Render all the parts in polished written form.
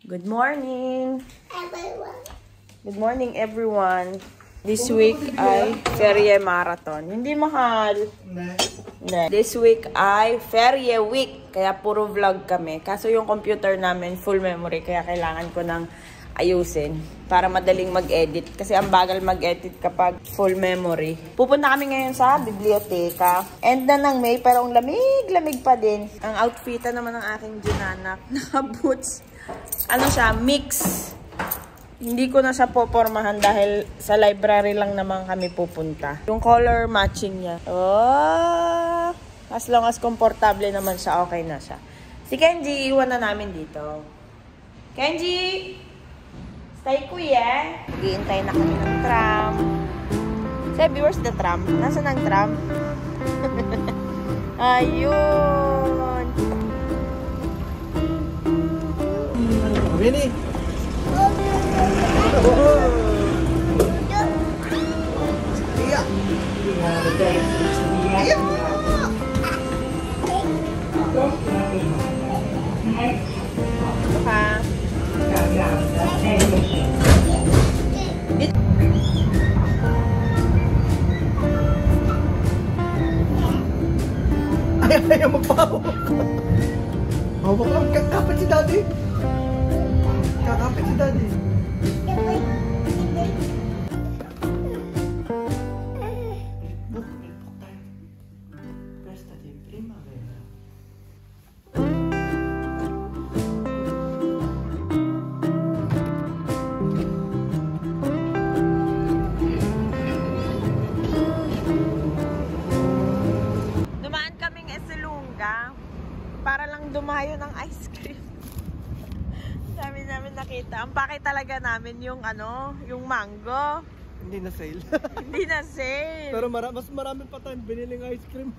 Good morning! Good morning, everyone! This week ay Ferie Marathon. Hindi mahal. This week ay Ferie Week. Kaya puro vlog kami. Kaso yung computer namin full memory. Kaya kailangan ko ng ayusin para madaling mag-edit. Kasi ang bagal mag-edit kapag full memory. Pupunta kami ngayon sa biblioteka. End na ng May pero ang lamig-lamig pa din. Ang outfitan naman ng aking ginanak. Naka-boots. Ano siya? Mix. Hindi ko na siya popormahan dahil sa library lang naman kami pupunta. Yung color matching niya. Oh, as long as komportable naman siya, okay na siya. Si Kenji, iwan na namin dito. Kenji! Stay kuya. Hihintay na kami ng tram. Sebi, where's the tram? Nasaan ang tram? Ayun! Winnie! Ayaw magpahawak. Hawak lang. Kakapit si daddy. Kakapit si daddy. Para lang dumayo ng ice cream. Dami namin nakita. Ang pake talaga namin yung ano, yung mango. Hindi na sale. Hindi na sale. Pero mas marami pa tayong biniling ice cream.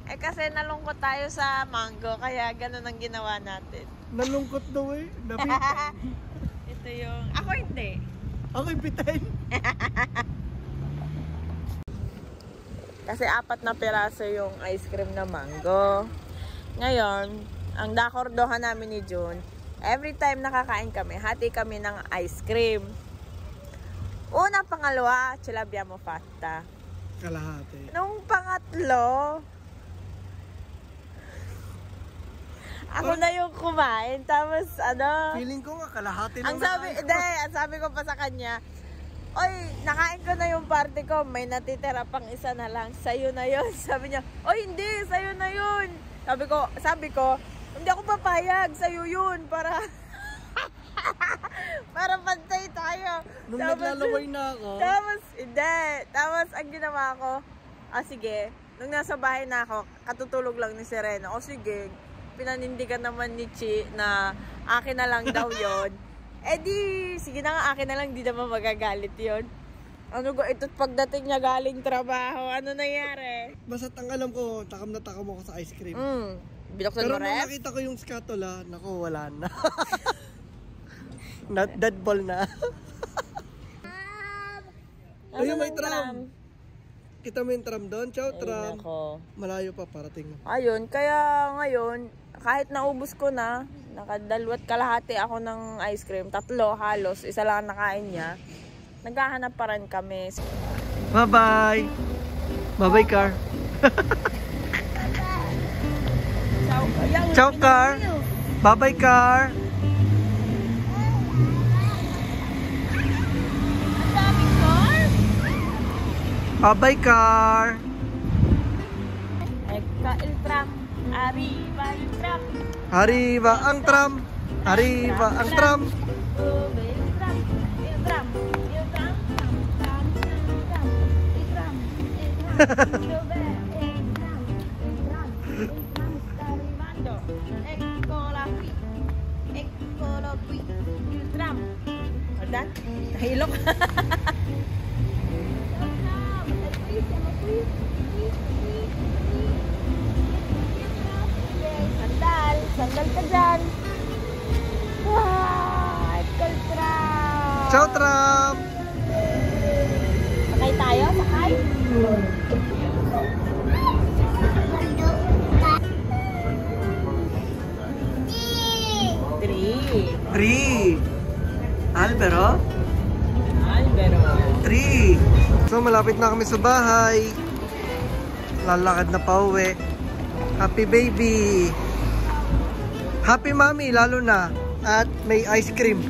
Eh kasi nalungkot tayo sa mango, kaya ganun ang ginawa natin. Nalungkot daw eh. Ito yung... Ako hindi. Ako ipitain. Kasi 4 na piraso yung ice cream na mango. Ngayon, ang dakordohan namin ni June, every time nakakain kami, hati kami ng ice cream. Una, pangalawa, ce l'abbiamo fatta. Kalahati. Nung pangatlo, ako na yung kumain. Tapos, ano? Feeling ko nga, kalahati lang. Ang sabi ko pa sa kanya, oy, nakain ko na yung party ko, may natitira pang isa na lang. Sa'yo na yun. Sabi niya, oy, hindi, sa'yo na yun. Sabi ko, hindi ako papayag, sa'yo yun, para pantay tayo. Nung naglalaway na ako. Tapos, ang ginawa ko, sige, nung nasa bahay na ako, katutulog lang ni Serena, sige, pinanindigan naman ni Chi na akin na lang daw yun. Sige na nga, akin na lang, di naman magagalit yun. Ito pagdating niya galing trabaho, ano nangyari? Basta ang alam ko, takam na takam ako sa ice cream. Binuksan pero mo ref? Pero nung nakita ko yung scatola, naku, wala na. Dead ball na. Ayun, may tram. Kita mo yung tram doon? Ciao, tram. Ako. Malayo pa, parating. Ayun, kaya ngayon, kahit naubos ko na, nakadalawat kalahati ako ng ice cream, 3 halos, isa lang nakain niya. Naghahanap pa rin kami. Bye-bye! Bye-bye, car! Ciao, car! Bye-bye, car! Bye-bye, car! Eka el tram! Arriba el tram! Arriba ang tram! Arriba ang tram! Eccolo qui, il tram. Guarda, nahilok. Sandal ka dyan. Wow, eccolo tram. Ciao, tram! Sakay tayo, sakay. Three. 3. Albero? Albero. 3. So, malapit na kami sa bahay. Lalakad na pauwi. Happy baby. Happy mommy, lalo na. At may ice cream.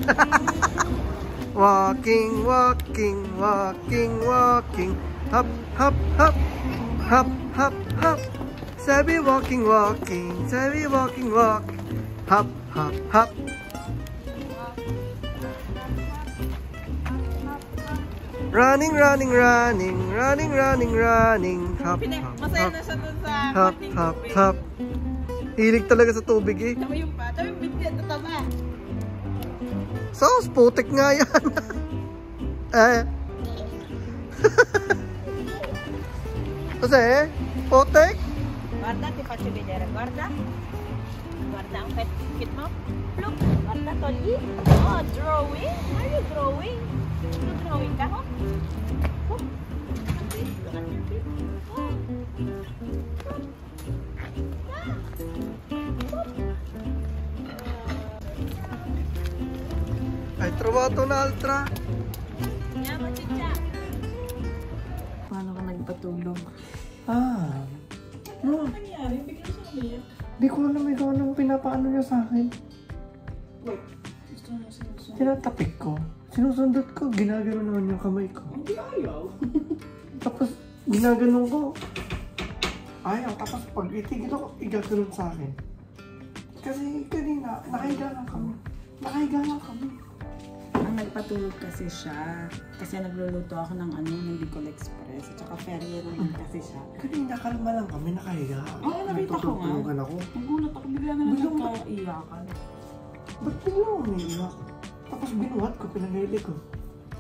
Walking, walking, walking, walking. Hop, hop, hop. Hop, hop, hop. Sabi walking, walking. Sabi walking, walk. Hop, hop, hop. Running, running, running. Running, running, running. Hop, hop, Masaya hop. na siya dun sa Hop, hop, hop. Hilig talaga sa tubig eh. Tama yung pa. Tama yung bitbit. Tama. Sos, putik nga yan. Eh. Kasi, putik. Guarda, ti faccio vedere. Guarda. Guarda ang pet mo. Look. Guarda, togli. Oh, drawing. Are you drawing? Drawing ka mo? Oh. Ay, trovato na ultra. Paano ka nagpatulog? No. Ano nangyari? Bigla siya umiyak. Di ko alam ikaw anong pinapaano niya sa akin. Wait. Gusto mo sinusunod? Tinatapik ko. Sinusundot ko. Ginagano naman yung kamay ko. Hindi ayaw. Tapos, ginaganon ko. Ayaw. Tapos, pag itigil ako, igaganon sa akin. Kasi kanina, nakahiga lang kami. Nakahiga lang kami. Ang nagpatulog kasi siya. Kasi nagluluto ako ng ng Bicol Express. At saka ferry naman kasi siya. Kanina, kalma lang kami. Nakahiga. Oo, nakita ko nga. Natutulungan ako. Nagulat ako. Bigla na lang nagkaiyakan. Ba't bigla ako umiiyak? Tapos binuhat ko, pinangili ko.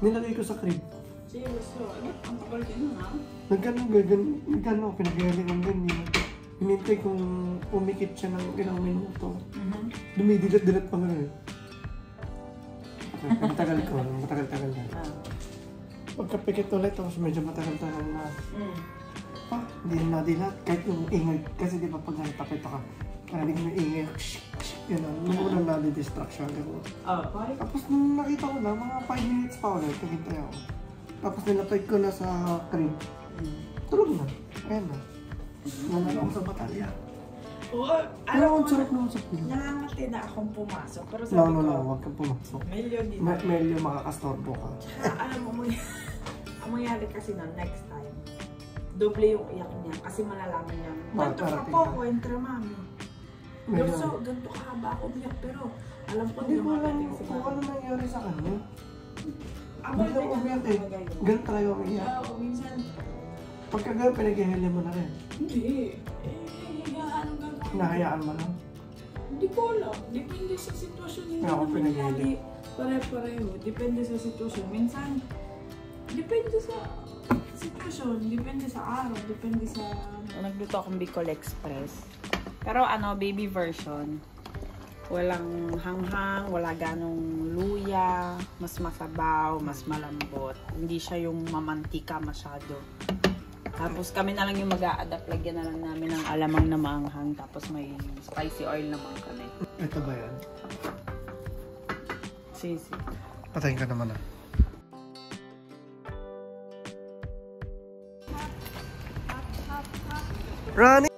Nilagay ko sa crib. Seriously, ang tagal din ha? Nagkano, pinangili ko ganyan. Hinintay kong umikit siya ng ilang minuto. Dumidilat-dilat pa gano'n. Matagal ko, matagal-tagal na. Pagkapikit ulit, tapos medyo matagal-tagal na. Hindi na dilat. Kahit yung ingay, kasi di ba pag nakitapit ako, karanig mo yung ingay, gano'n. Nung unang nadi-distraction ako. Tapos nung nakita ko na, mga 5 minutes pa ulit, naghintay ako. Tapos nilapag ko na sa crib. Tulog na. Ayan na. Nanalo ako sa batalya. Oo, Pero ang sarap naman sa pila. nangangati na akong pumasok. Pero sabi No, ko, huwag kang pumasok. Melyo din. Medyo makakastorbo ka. Alam mo, ang mangyari kasi na next time, doble yung iyak niya kasi malalaman niya. Kwento ka po, kwento mami. So, ganito kahaba ako biyak pero alam ko Hindi hindi ko alam makarating si kung ano mami. nangyari sa kanya. Ako Hindi lang umiyak eh. Ganun talaga umiyak. Oo, minsan, Pagka gano'n, pinag-ihili mo na rin. hindi. Anong gagawin? Hinahayaan mo lang. Hindi ko alam. Depende sa sitwasyon. Hindi Kaya ako naman pinag-iili. lagi pare-pareho. Depende sa sitwasyon. Minsan, depende sa sitwasyon. Depende sa araw. Depende sa... Nagluto akong Bicol Express. Pero baby version. Walang hanghang, wala ganong luya, mas masabaw, mas malambot. Hindi siya yung mamantika masyado. Tapos kami na lang yung mag-a-adapt. Lagyan na lang namin ng alamang na maanghang. Tapos may spicy oil naman kami. Ito ba yan? Sisi. Patayin ka naman ah. Running!